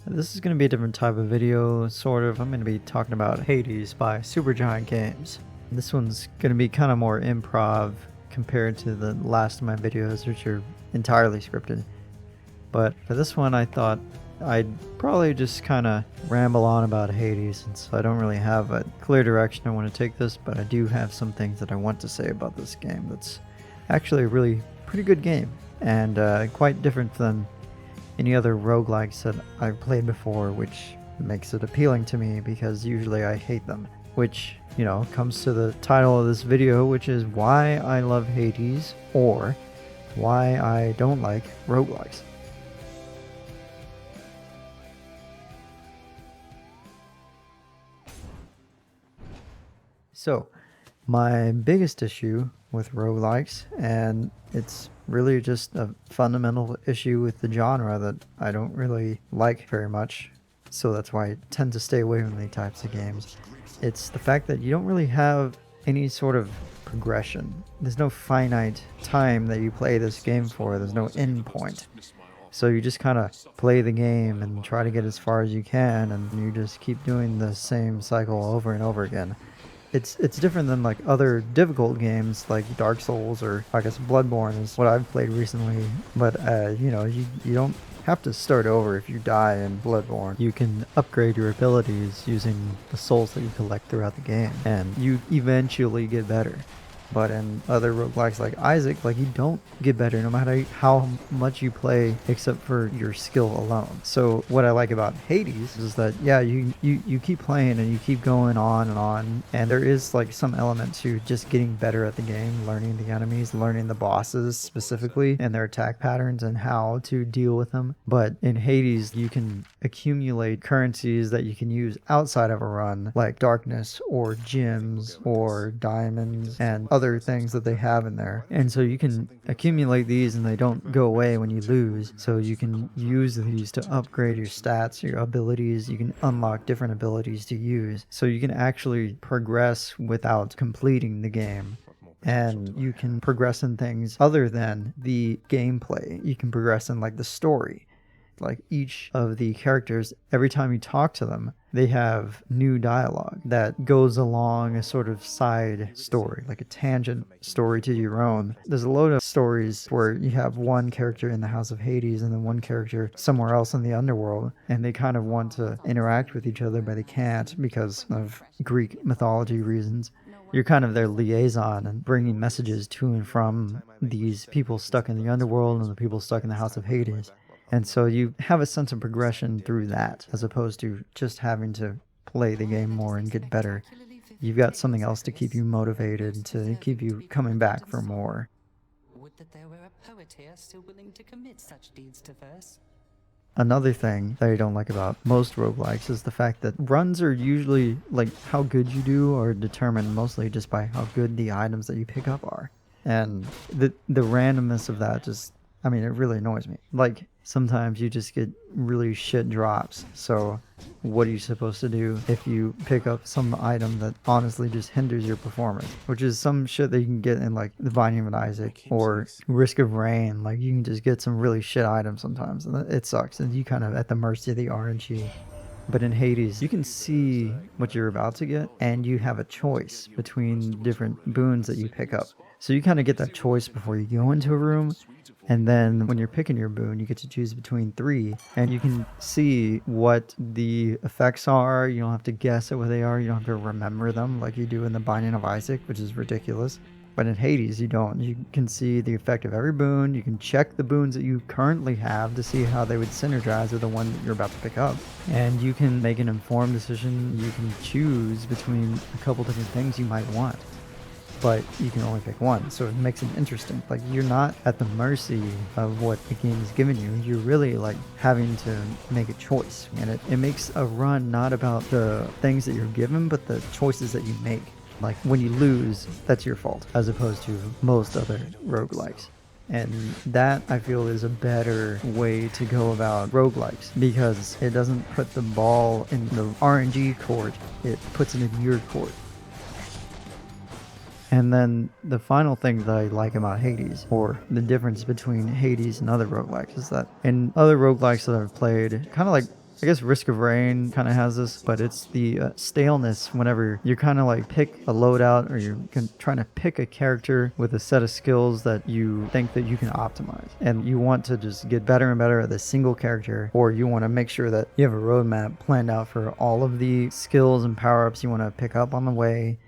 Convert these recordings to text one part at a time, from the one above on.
This is going to be a different type of video, sort of. I'm going to be talking about Hades by Supergiant Games. This one's going to be kind of more improv compared to the last of my videos, which are entirely scripted. But for this one, I thought I'd probably just kind of ramble on about Hades, since I don't really have a clear direction I want to take this, but I do have some things that I want to say about this game that's actually a really pretty good game, and quite different than any other roguelikes that I've played before, which makes it appealing to me because usually I hate them. Which, you know, comes to the title of this video, which is why I love Hades, or why I don't like roguelikes. So, my biggest issue with roguelikes, and it's really just a fundamental issue with the genre that I don't really like very much, so that's why I tend to stay away from these types of games. It's the fact that you don't really have any sort of progression. There's no finite time that you play this game for. There's no end point. So you just kind of play the game and try to get as far as you can, and you just keep doing the same cycle over and over again. It's different than like other difficult games like Dark Souls, or I guess Bloodborne is what I've played recently. But you know, you don't have to start over if you die in Bloodborne. You can upgrade your abilities using the souls that you collect throughout the game, and you eventually get better. But in other roguelikes like Isaac, like, you don't get better no matter how much you play, except for your skill alone. So what I like about Hades is that, yeah, you keep playing and you keep going on, and there is like some element to just getting better at the game, learning the enemies, learning the bosses specifically and their attack patterns and how to deal with them. But in Hades, you can accumulate currencies that you can use outside of a run, like darkness or gems or diamonds and other things that they have in there. And so you can accumulate these and they don't go away when you lose. So you can use these to upgrade your stats, your abilities. You can unlock different abilities to use. So you can actually progress without completing the game. And you can progress in things other than the gameplay. You can progress in like the story. Like each of the characters, every time you talk to them, they have new dialogue that goes along a sort of side story, like a tangent story to your own. There's a load of stories where you have one character in the House of Hades and then one character somewhere else in the underworld, and they kind of want to interact with each other, but they can't because of Greek mythology reasons. You're kind of their liaison and bringing messages to and from these people stuck in the underworld and the people stuck in the House of Hades. And so you have a sense of progression through that, as opposed to just having to play the game more and get better. You've got something else to keep you motivated, to keep you coming back for more. Would that there were a poet here still willing to commit such deeds to verse. Another thing that I don't like about most roguelikes is the fact that runs are usually, like, how good you do are determined mostly just by how good the items that you pick up are. And the randomness of that just, I mean, it really annoys me. Like, sometimes you just get really shit drops. So what are you supposed to do if you pick up some item that honestly just hinders your performance? Which is some shit that you can get in like The Binding of Isaac or Risk of Rain. Like, you can just get some really shit items sometimes, and it sucks, and you kind of at the mercy of the RNG. But in Hades, you can see what you're about to get, and you have a choice between different boons that you pick up. So you kind of get that choice before you go into a room, and then when you're picking your boon, you get to choose between 3, and you can see what the effects are. You don't have to guess at what they are. You don't have to remember them like you do in The Binding of Isaac, which is ridiculous. But in Hades, you don't. You can see the effect of every boon. You can check the boons that you currently have to see how they would synergize with the one that you're about to pick up. And you can make an informed decision. You can choose between a couple different things you might want. But you can only pick one, so it makes it interesting. Like, you're not at the mercy of what the game is giving you. You're really like having to make a choice. And it makes a run not about the things that you're given, but the choices that you make. Like, when you lose, that's your fault, as opposed to most other roguelikes. And that, I feel, is a better way to go about roguelikes, because it doesn't put the ball in the RNG court, it puts it in your court. And then the final thing that I like about Hades, or the difference between Hades and other roguelikes, is that in other roguelikes that I've played, kind of like I guess Risk of Rain kind of has this, but it's the staleness whenever you're kind of like pick a loadout, or you're trying to pick a character with a set of skills that you think that you can optimize, and you want to just get better and better at the single character, or you want to make sure that you have a roadmap planned out for all of the skills and power-ups you want to pick up on the way.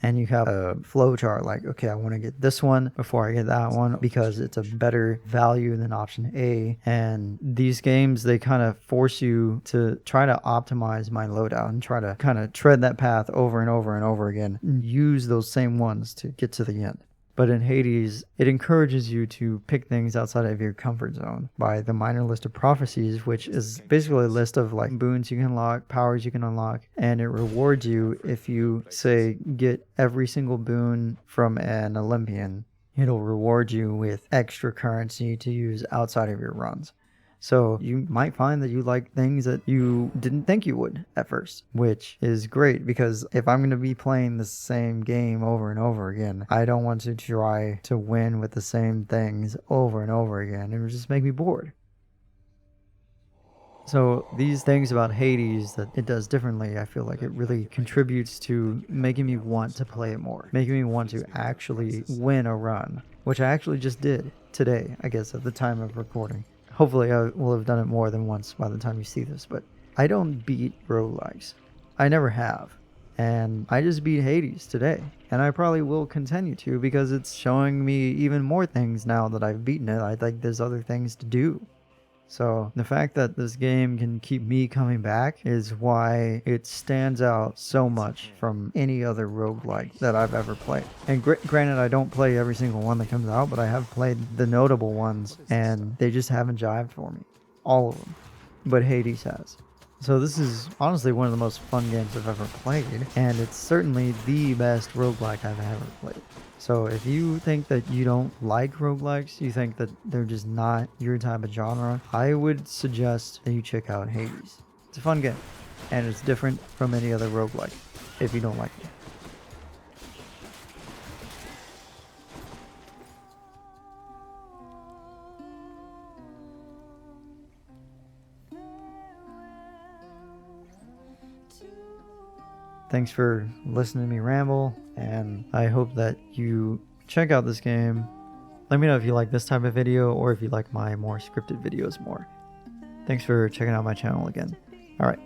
And you have a flow chart like, okay, I want to get this one before I get that one because it's a better value than option A. And these games, they kind of force you to try to optimize my loadout and try to kind of tread that path over and over and over again and use those same ones to get to the end. But in Hades, it encourages you to pick things outside of your comfort zone by the minor list of prophecies, which is basically a list of like boons you can unlock, powers you can unlock, and it rewards you if you, say, get every single boon from an Olympian. It'll reward you with extra currency to use outside of your runs. So you might find that you like things that you didn't think you would at first, which is great because if I'm going to be playing the same game over and over again, I don't want to try to win with the same things over and over again. It would just make me bored. So these things about Hades that it does differently, I feel like it really contributes to making me want to play it more, making me want to actually win a run, which I actually just did today, I guess, at the time of recording. Hopefully I will have done it more than once by the time you see this, but I don't beat roguelikes. I never have. And I just beat Hades today. And I probably will continue to because it's showing me even more things now that I've beaten it. I think there's other things to do. So the fact that this game can keep me coming back is why it stands out so much from any other roguelike that I've ever played. And granted, I don't play every single one that comes out, but I have played the notable ones, and they just haven't jived for me. All of them. But Hades has. So this is honestly one of the most fun games I've ever played, and it's certainly the best roguelike I've ever played. So if you think that you don't like roguelikes, you think that they're just not your type of genre, I would suggest that you check out Hades. It's a fun game, and it's different from any other roguelike if you don't like it. Thanks for listening to me ramble, and I hope that you check out this game. Let me know if you like this type of video or if you like my more scripted videos more. Thanks for checking out my channel again. Alright.